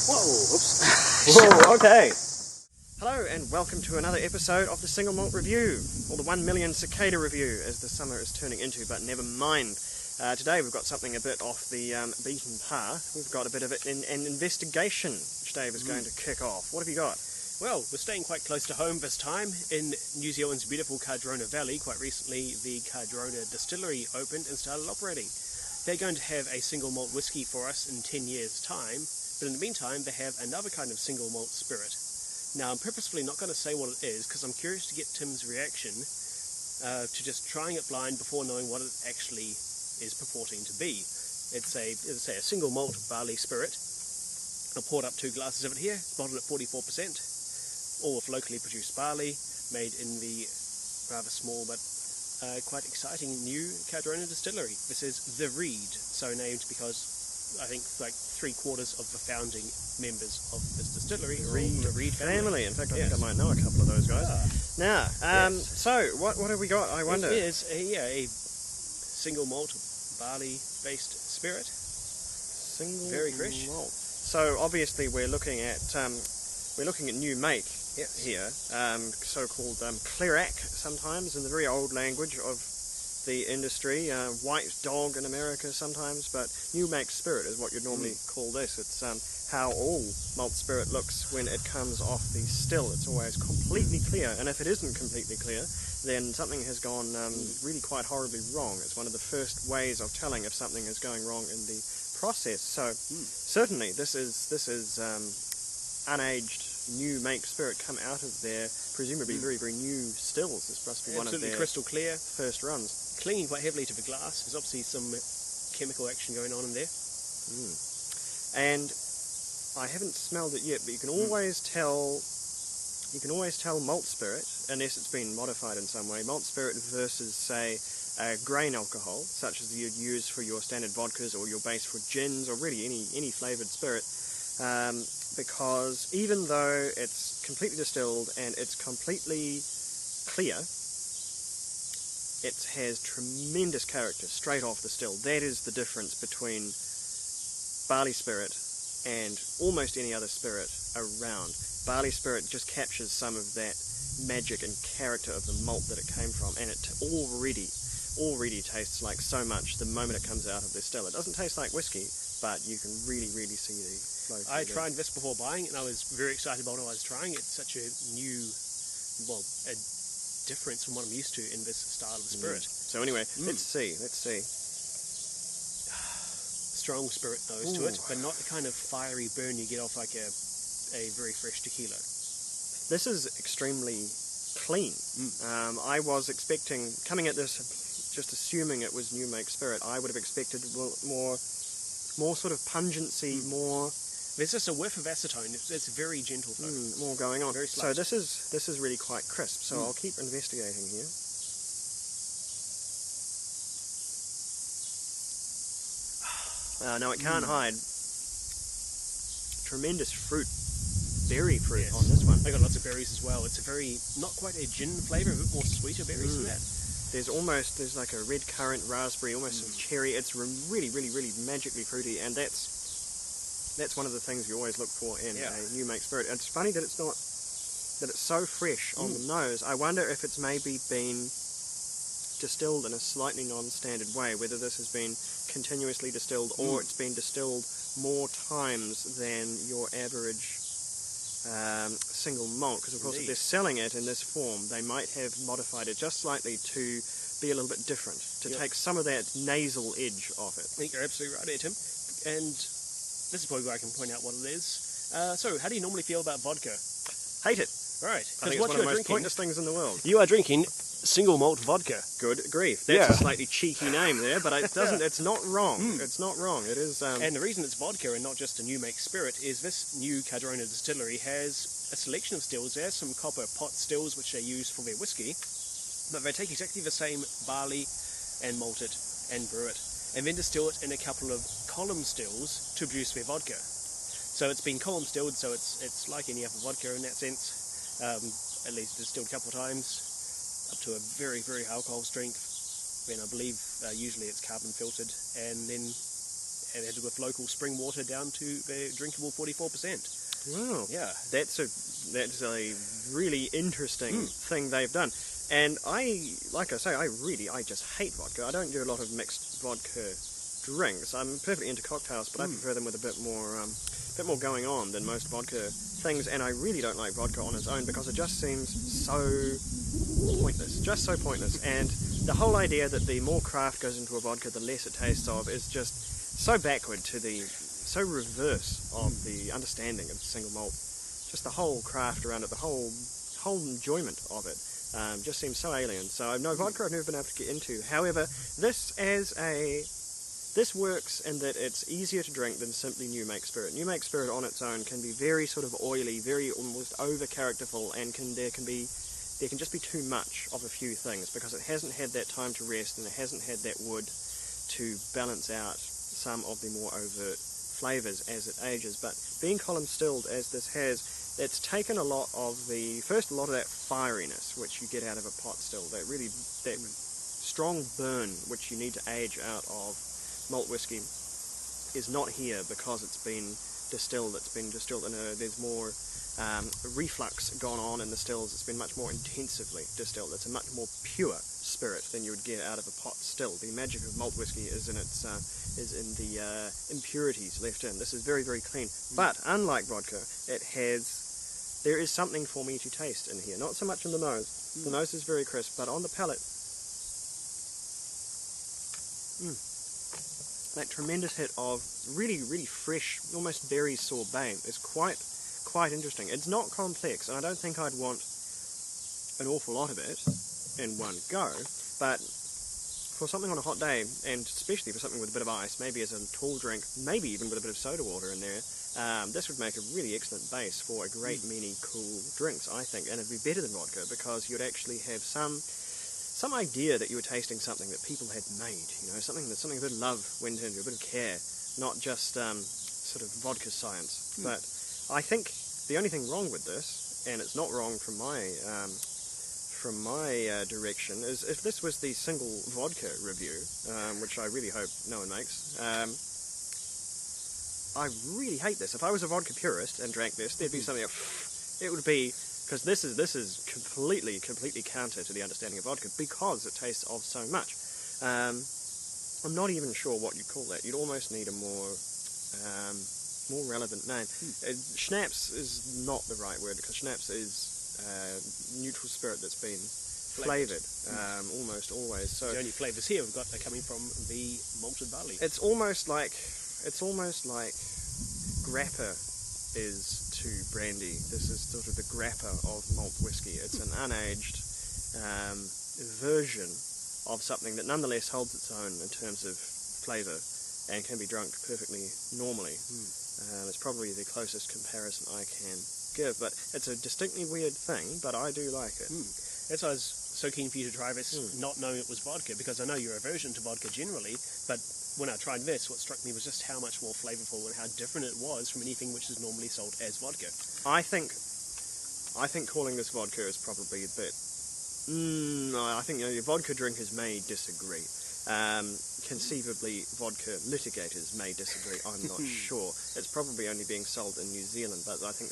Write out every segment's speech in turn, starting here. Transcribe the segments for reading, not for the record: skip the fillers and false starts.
Whoa, oops. Whoa, okay. Hello and welcome to another episode of the Single Malt Review, or the 1 million cicada review as the summer is turning into, but never mind. Today we've got something a bit off the beaten path. We've got a bit of an investigation which Dave is going to kick off. What have you got? Well, we're staying quite close to home this time in New Zealand's beautiful Cardrona Valley. Quite recently the Cardrona Distillery opened and started operating. They're going to have a single malt whiskey for us in 10 years' time, but in the meantime they have another kind of single malt spirit. Now I'm purposefully not going to say what it is because I'm curious to get Tim's reaction to just trying it blind before knowing what it actually is purporting to be. It's a single malt barley spirit. I poured up 2 glasses of it here, bottled at 44%, all with locally produced barley, made in the rather small but quite exciting new Cardrona distillery. This is the Reid, so named because I think like 3/4 of the founding members of this distillery are all the Reid family. In fact, I think I might know a couple of those guys. Now, Yes. so what have we got? I wonder. It is a single malt barley-based spirit. Single Very fresh. malt. So obviously we're looking at new make here, so-called cleriac sometimes in the very old language of the industry, white dog in America sometimes, but new make spirit is what you'd normally call this. It's how all malt spirit looks when it comes off the still. It's always completely clear, and if it isn't completely clear, then something has gone really quite horribly wrong. It's one of the first ways of telling if something is going wrong in the process. So certainly this is unaged new make spirit come out of their presumably very, very new stills. This must be one of their crystal clear, first runs. clinging quite heavily to the glass. There's obviously some chemical action going on in there. And I haven't smelled it yet, but you can always tell malt spirit, unless it's been modified in some way, malt spirit versus, say, grain alcohol, such as you'd use for your standard vodkas or your base for gins, or really any flavoured spirit, because even though it's completely distilled and it's completely clear, it has tremendous character straight off the still. That is the difference between barley spirit and almost any other spirit around. Barley spirit just captures some of that magic and character of the malt that it came from, and it already tastes like so much the moment it comes out of the still. It doesn't taste like whiskey, but you can really see the flow. I tried this before buying, and I was very excited about what I was trying. It's such a new, a difference from what I'm used to in this style of spirit. So anyway, let's see. Strong spirit nose to it, but not the kind of fiery burn you get off like a very fresh tequila. This is extremely clean. I was expecting, coming at this, just assuming it was new make spirit, I would have expected more sort of pungency, more. There's just a whiff of acetone. It's very gentle, though. More going on. Very So slight. this is really quite crisp. So I'll keep investigating here. Now it can't hide tremendous berry fruit on this one. I got lots of berries as well. It's a very, not quite a gin flavour, a bit more sweeter berries than that. There's like a red currant, raspberry, almost some cherry. It's really magically fruity, and that's one of the things you always look for in a new make spirit. And it's funny that it's so fresh on the nose. I wonder if it's maybe been distilled in a slightly non-standard way, whether this has been continuously distilled or it's been distilled more times than your average single malt, because of course if they're selling it in this form, they might have modified it just slightly to be a little bit different, to take some of that nasal edge off it. I think you're absolutely right there, Tim. And this is probably where I can point out what it is. So, how do you normally feel about vodka? Hate it. Right. I think it's one of the most pointless things in the world. You are drinking single malt vodka. Good grief. That's a slightly cheeky name there, but it doesn't. It's not wrong. It's not wrong. It is. And the reason it's vodka and not just a new make spirit is this new Cardrona distillery has a selection of stills. There's some copper pot stills which they use for their whiskey, but they take exactly the same barley and malt it and brew it, and then distill it in a couple of column stills to produce their vodka. So it's been column distilled, so it's like any other vodka in that sense. At least distilled a couple of times, up to a very, very high alcohol strength. Then I believe usually it's carbon filtered and then added with local spring water down to the drinkable 44%. Wow. Yeah. That's a really interesting thing they've done. And like I say, I just hate vodka. I don't do a lot of mixed vodka drinks. I'm perfectly into cocktails, but I prefer them with a bit more going on than most vodka things. And I really don't like vodka on its own because it just seems so pointless. Just so pointless. And the whole idea that the more craft goes into a vodka, the less it tastes of is just so backward so reverse of the understanding of single malt. Just the whole craft around it, the whole enjoyment of it, just seems so alien. So no, vodka I've never been able to get into. However, this works in that it's easier to drink than simply new make spirit. New make spirit on its own can be very sort of oily, very almost over characterful, and there can just be too much of a few things because it hasn't had that time to rest and it hasn't had that wood to balance out some of the more overt flavours as it ages. But being column stilled as this has, it's taken a lot of that firiness which you get out of a pot still, that strong burn which you need to age out of malt whiskey is not here because it's been distilled. It's been distilled in there's more reflux gone on in the stills. It's been much more intensively distilled. It's a much more pure spirit than you would get out of a pot still. The magic of malt whiskey is in the impurities left in. This is very, very clean. But unlike vodka, there is something for me to taste in here. Not so much in the nose. The nose is very crisp, but on the palate, that tremendous hit of really, really fresh, almost berry sorbet is quite interesting. It's not complex, and I don't think I'd want an awful lot of it in one go, but for something on a hot day, and especially for something with a bit of ice, maybe as a tall drink, maybe even with a bit of soda water in there, this would make a really excellent base for a great many cool drinks, I think, and it'd be better than vodka because you'd actually have some idea that you were tasting something that people had made, something a bit of love went into, a bit of care, not just sort of vodka science. But I think the only thing wrong with this, and it's not wrong from my direction, is if this was the single vodka review, which I really hope no one makes. I really hate this. If I was a vodka purist and drank this, there'd be something. It would be. Because this is completely counter to the understanding of vodka because it tastes of so much. I'm not even sure what you'd call that. You'd almost need a more relevant name. Schnapps is not the right word because schnapps is neutral spirit that's been flavoured almost always. So the only flavours here we've got are coming from the malted barley. It's almost like grappa is to brandy. This is sort of the grappa of malt whiskey. It's an unaged version of something that nonetheless holds its own in terms of flavour and can be drunk perfectly normally. It's probably the closest comparison I can give, but it's a distinctly weird thing, but I do like it. That's why I was so keen for you to try this, not knowing it was vodka, because I know your aversion to vodka generally, but when I tried this, what struck me was just how much more flavourful and how different it was from anything which is normally sold as vodka. I think calling this vodka is probably a bit... I think your vodka drinkers may disagree. Conceivably, vodka litigators may disagree. I'm not sure. It's probably only being sold in New Zealand, but I think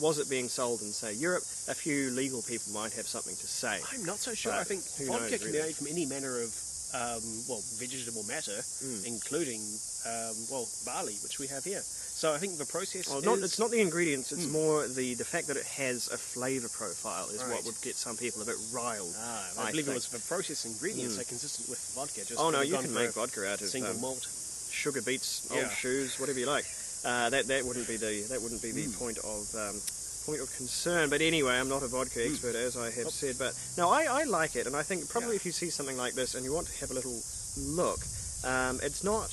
was it being sold in, say, Europe? A few legal people might have something to say. I'm not so sure. I think vodka can be made from any manner of vegetable matter, including barley, which we have here. So I think the process it's not the ingredients, it's more the fact that it has a flavour profile is what would get some people a bit riled. I believe it was the process ingredients are consistent with vodka. You can make vodka out of single malt, sugar beets, old shoes, whatever you like. That wouldn't be the point of concern. But anyway, I'm not a vodka expert, as I have said. But no, I like it, and I think probably if you see something like this and you want to have a little look, it's not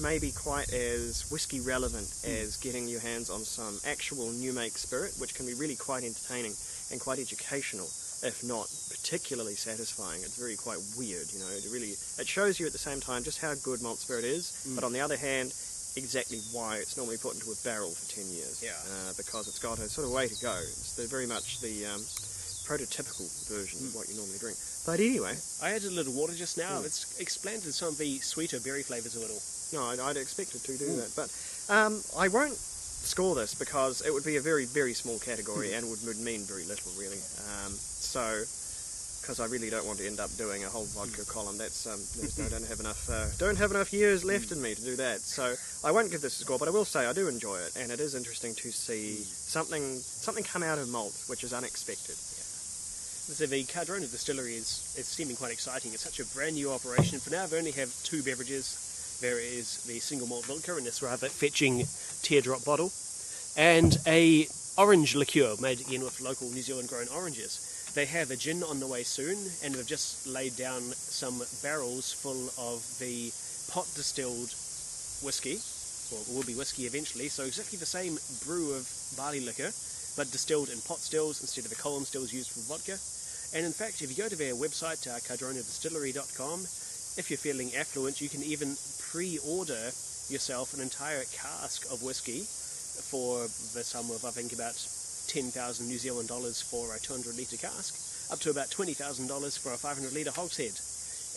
maybe quite as whiskey relevant as getting your hands on some actual new make spirit, which can be really quite entertaining and quite educational, if not particularly satisfying. It's very quite weird, it shows you at the same time just how good malt spirit is, but on the other hand, exactly why it's normally put into a barrel for 10 years. Because it's got a sort of way to go. It's very much the prototypical version of what you normally drink. But anyway, I added a little water just now. It's expanded some of the sweeter berry flavours a little. no, I'd expect it to do that. But I won't score this because it would be a very, very small category and would mean very little, really. Because I really don't want to end up doing a whole vodka column. That's I don't have enough years left in me to do that. So I won't give this a score, but I will say I do enjoy it, and it is interesting to see something come out of malt which is unexpected. So the Cardrona Distillery is seeming quite exciting. It's such a brand new operation. For now, we only have two beverages. There is the single malt vodka in this rather fetching teardrop bottle, and a orange liqueur made again with local New Zealand grown oranges. They have a gin on the way soon, and they've just laid down some barrels full of the pot distilled whiskey, or will be whiskey eventually. So exactly the same brew of barley liquor, but distilled in pot stills instead of the column stills used for vodka. And in fact, if you go to their website, cardronadistillery.com, if you're feeling affluent, you can even pre-order yourself an entire cask of whiskey for the sum of, I think, about 10,000 New Zealand dollars for a 200 litre cask, up to about $20,000 for a 500 litre hogshead.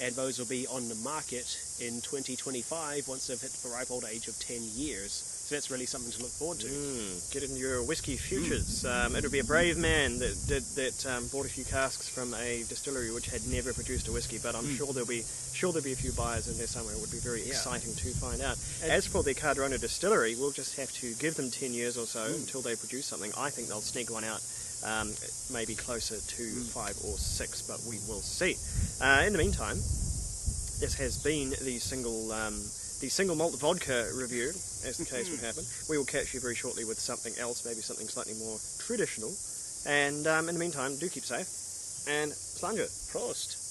And those will be on the market in 2025 once they've hit the ripe old age of 10 years. So that's really something to look forward to. Get into your whiskey futures. It'll be a brave man that bought a few casks from a distillery which had never produced a whiskey, but I'm sure there'll be a few buyers in there somewhere. It would be very exciting to find out. As for the Cardrona Distillery, we'll just have to give them 10 years or so until they produce something. I think they'll sneak one out, maybe closer to 5 or 6, but we will see. In the meantime, this has been the single malt vodka review, as the case would happen. We will catch you very shortly with something else, maybe something slightly more traditional. And in the meantime, do keep safe and slàinte. Prost.